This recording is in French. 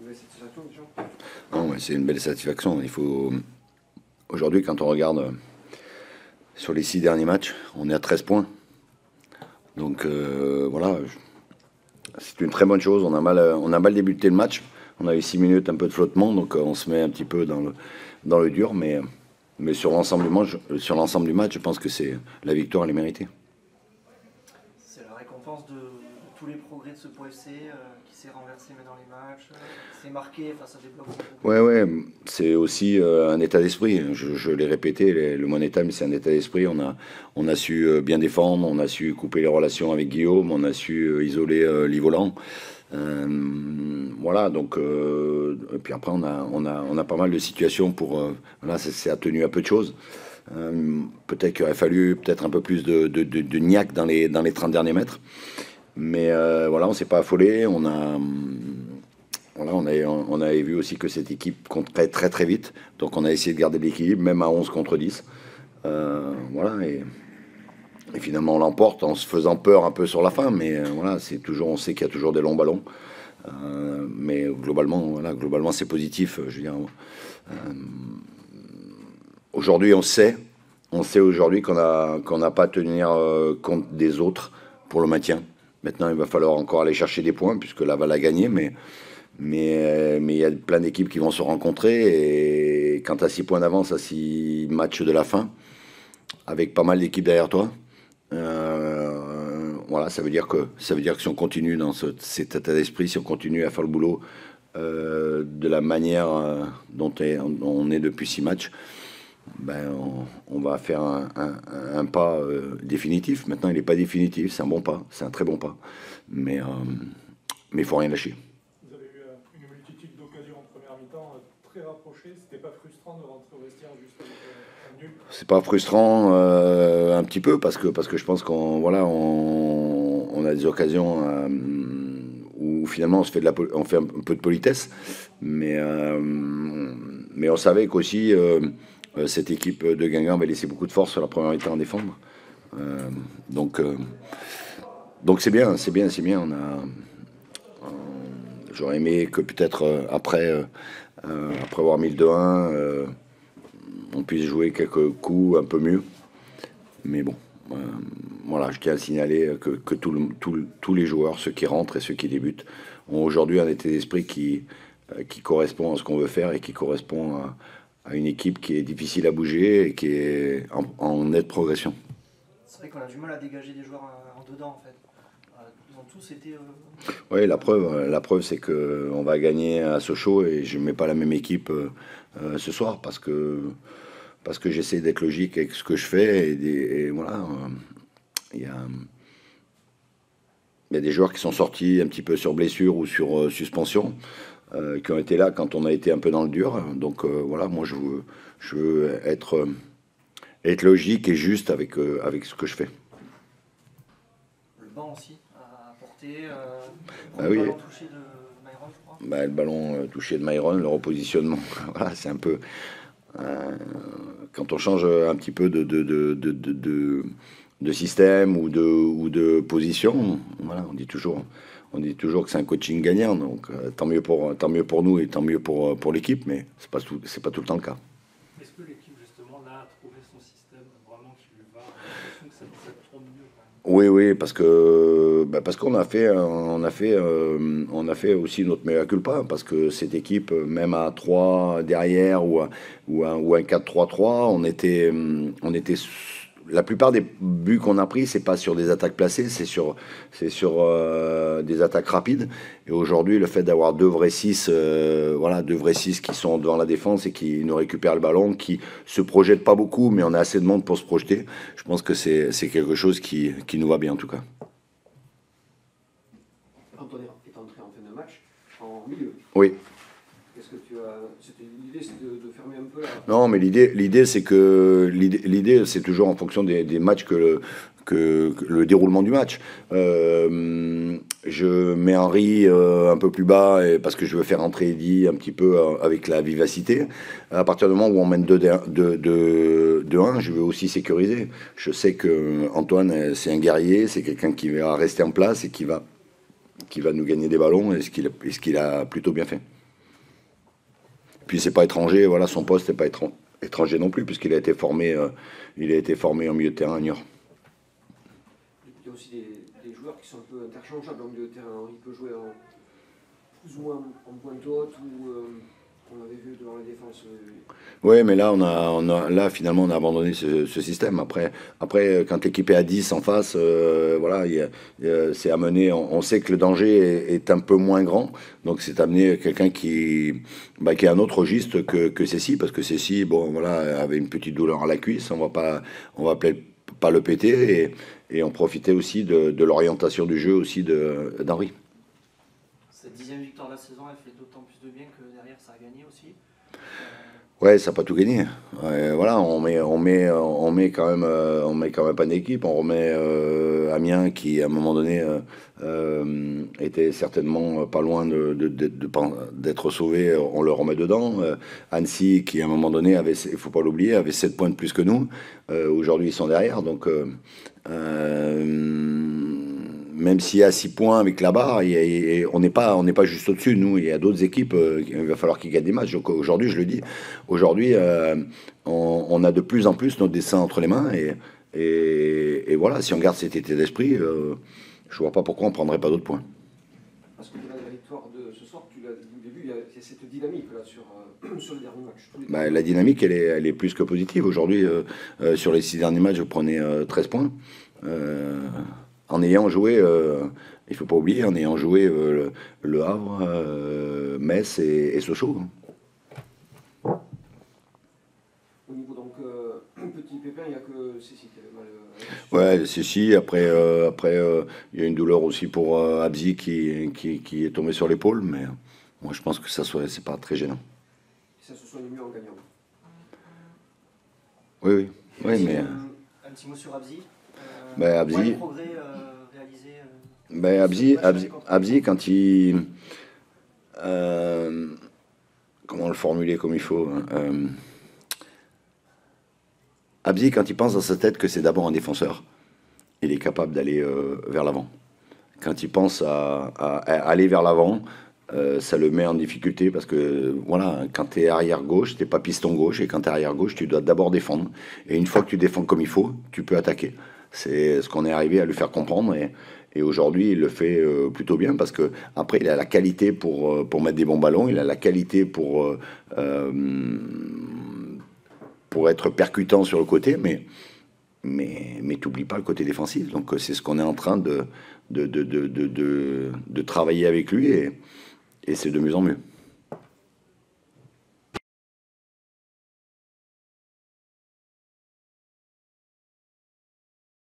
belle satisfaction, bien sûr. Non, c'est une belle satisfaction. Il faut aujourd'hui, quand on regarde sur les 6 derniers matchs, on est à 13 points. Donc voilà, c'est une très bonne chose. On a mal débuté le match. On a eu 6 minutes, un peu de flottement, donc on se met un petit peu dans le dur, mais sur l'ensemble du match, je pense que la victoire, elle est méritée. C'est la récompense de tous les progrès de ce Pau FC qui s'est renversé mais dans les matchs, qui s'est marqué, enfin ça débloque beaucoup. Ouais, c'est aussi un état d'esprit. Je l'ai répété, le Money Time, c'est un état d'esprit. On a su bien défendre, on a su couper les relations avec Guillaume, on a su isoler l'Ivolant. Voilà, donc et puis après on a pas mal de situations pour voilà, c'est attenu à peu de choses. Peut-être qu'il aurait fallu peut-être un peu plus de niaque dans les 30 derniers mètres, mais voilà, on s'est pas affolé. Voilà, on avait vu aussi que cette équipe comptait très très vite, donc on a essayé de garder l'équilibre même à 11 contre 10. Voilà, et finalement, on l'emporte en se faisant peur un peu sur la fin, mais voilà, on sait qu'il y a toujours des longs ballons. Mais globalement, c'est positif. Je veux dire, aujourd'hui, on sait aujourd'hui qu'on n'a pas à tenir compte des autres pour le maintien. Maintenant, il va falloir encore aller chercher des points, puisque Laval a gagné, mais il y a plein d'équipes qui vont se rencontrer, et quand tu as 6 points d'avance à 6 matchs de la fin, avec pas mal d'équipes derrière toi, voilà, ça veut dire que si on continue dans cet état d'esprit, si on continue à faire le boulot de la manière dont on est depuis 6 matchs, ben on va faire un pas définitif. Maintenant, il n'est pas définitif, c'est un bon pas, c'est un très bon pas, mais il faut rien lâcher. Vous avez eu une multitude d'occasions en première mi-temps très rapprochées. C'était pas frustrant de rentrer au vestiaire juste avec un nul? C'est pas frustrant un petit peu parce que je pense qu'on voilà, on a des occasions où finalement on fait un peu de politesse, mais on savait qu'aussi cette équipe de Guingamp avait laissé beaucoup de force sur la première mi-temps à défendre. Donc c'est bien. J'aurais aimé que peut-être après avoir mis le 2-1, on puisse jouer quelques coups un peu mieux. Mais bon, voilà, je tiens à signaler que tous les joueurs, ceux qui rentrent et ceux qui débutent, ont aujourd'hui un état d'esprit qui correspond à ce qu'on veut faire et qui correspond à une équipe qui est difficile à bouger et qui est en nette progression. C'est vrai qu'on a du mal à dégager des joueurs en dedans en fait. Ils ont tous été... Oui, la preuve c'est qu'on va gagner à Sochaux et je ne mets pas la même équipe ce soir parce que j'essaie d'être logique avec ce que je fais et voilà, il y a des joueurs qui sont sortis un petit peu sur blessure ou sur suspension, qui ont été là quand on a été un peu dans le dur. Donc voilà, moi je veux être logique et juste avec ce que je fais. Le banc aussi a apporté Ah oui. le ballon touché de Myron, je crois. Le ballon touché de Myron, le repositionnement, voilà, c'est un peu... quand on change un petit peu de système ou de position, voilà, on dit toujours que c'est un coaching gagnant, donc tant mieux pour nous et tant mieux pour l'équipe, mais c'est pas tout le temps le cas. Est-ce que l'équipe justement là a trouvé son système vraiment qui lui va? J'ai l'impression que ça tourne mieux quand même. Oui, parce qu'on a fait aussi notre mea culpa, parce que cette équipe, même à 3 derrière ou un 4-3-3, on était la plupart des buts qu'on a pris, c'est pas sur des attaques placées, c'est sur des attaques rapides. Et aujourd'hui, le fait d'avoir deux vrais 6 qui sont devant la défense et qui nous récupèrent le ballon, qui se projettent pas beaucoup, mais on a assez de monde pour se projeter, je pense que c'est quelque chose qui nous va bien en tout cas. Antoine est entré en fin de match en milieu. Oui. Est-ce que l'idée, c'est de fermer un peu la... Non, mais l'idée, c'est toujours en fonction des matchs que le déroulement du match. Je mets Henry un peu plus bas parce que je veux faire entrer Eddy un petit peu avec la vivacité. À partir du moment où on mène 2-1, je veux aussi sécuriser. Je sais que Antoine, c'est un guerrier, c'est quelqu'un qui va rester en place et qui va nous gagner des ballons, et ce qu'il a plutôt bien fait. Puis c'est pas étranger, voilà, son poste n'est pas étranger non plus, puisqu'il a été formé, en milieu de terrain à Niort. Il y a aussi des joueurs qui sont un peu interchangeables au milieu de terrain. Il peut jouer plus ou moins en pointe haute ou on avait vu devant la défense. Oui, mais là, là, finalement, on a abandonné ce système. Après, quand l'équipe est à 10 en face, voilà, c'est amené. On sait que le danger est un peu moins grand. Donc, c'est amené quelqu'un qui est un autre registre que Cécile, parce que Cécile, bon, voilà, avait une petite douleur à la cuisse. On va peut-être pas le péter. Et on profitait aussi de l'orientation du jeu aussi d'Henri. Cette 10e victoire de la saison, elle fait d'autant plus de bien que derrière ça a gagné aussi. Ouais, ça n'a pas tout gagné. Voilà, on met quand même pas d'équipe. On remet Amiens qui, à un moment donné, était certainement pas loin d'être sauvé. On le remet dedans. Annecy qui, à un moment donné, il faut pas l'oublier, avait 7 points de plus que nous. Aujourd'hui, ils sont derrière. Donc, même s'il y a 6 points avec la barre, on n'est pas juste au-dessus. Nous, il y a d'autres équipes, il va falloir qu'ils gagnent des matchs. Donc aujourd'hui, je le dis, aujourd'hui, on a de plus en plus notre destin entre les mains. Et voilà, si on garde cet état d'esprit, je vois pas pourquoi on prendrait pas d'autres points. Parce que la victoire de ce soir, tu l'as dit au début, il y a cette dynamique là, sur les derniers matchs. La dynamique, elle est plus que positive. Aujourd'hui, sur les 6 derniers matchs, je prenais 13 points. En ayant joué, il ne faut pas oublier, en ayant joué Le Havre, Metz et Sochaux. Au niveau donc petit pépin, il n'y a que Cécile qui avait mal. Ouais, Cécile. Après, il y a une douleur aussi pour Abzi qui est tombé sur l'épaule, mais moi je pense que c'est pas très gênant. Ça se soigne mieux en gagnant. Oui, mais. Un petit mot sur Abzi. Abzi. Les progrès réalisés. Abzi, quand il. Comment le formuler comme il faut, Abzi, quand il pense dans sa tête que c'est d'abord un défenseur, il est capable d'aller vers l'avant. Quand il pense à aller vers l'avant, ça le met en difficulté parce que voilà, quand tu es arrière gauche, tu n'es pas piston gauche, et quand tu es arrière gauche, tu dois d'abord défendre. Et une fois que tu défends comme il faut, tu peux attaquer. C'est ce qu'on est arrivé à lui faire comprendre. Et aujourd'hui, il le fait plutôt bien parce que après, il a la qualité pour mettre des bons ballons, il a la qualité pour être percutant sur le côté, mais t'oublies pas le côté défensif. Donc c'est ce qu'on est en train de travailler avec lui et c'est de mieux en mieux.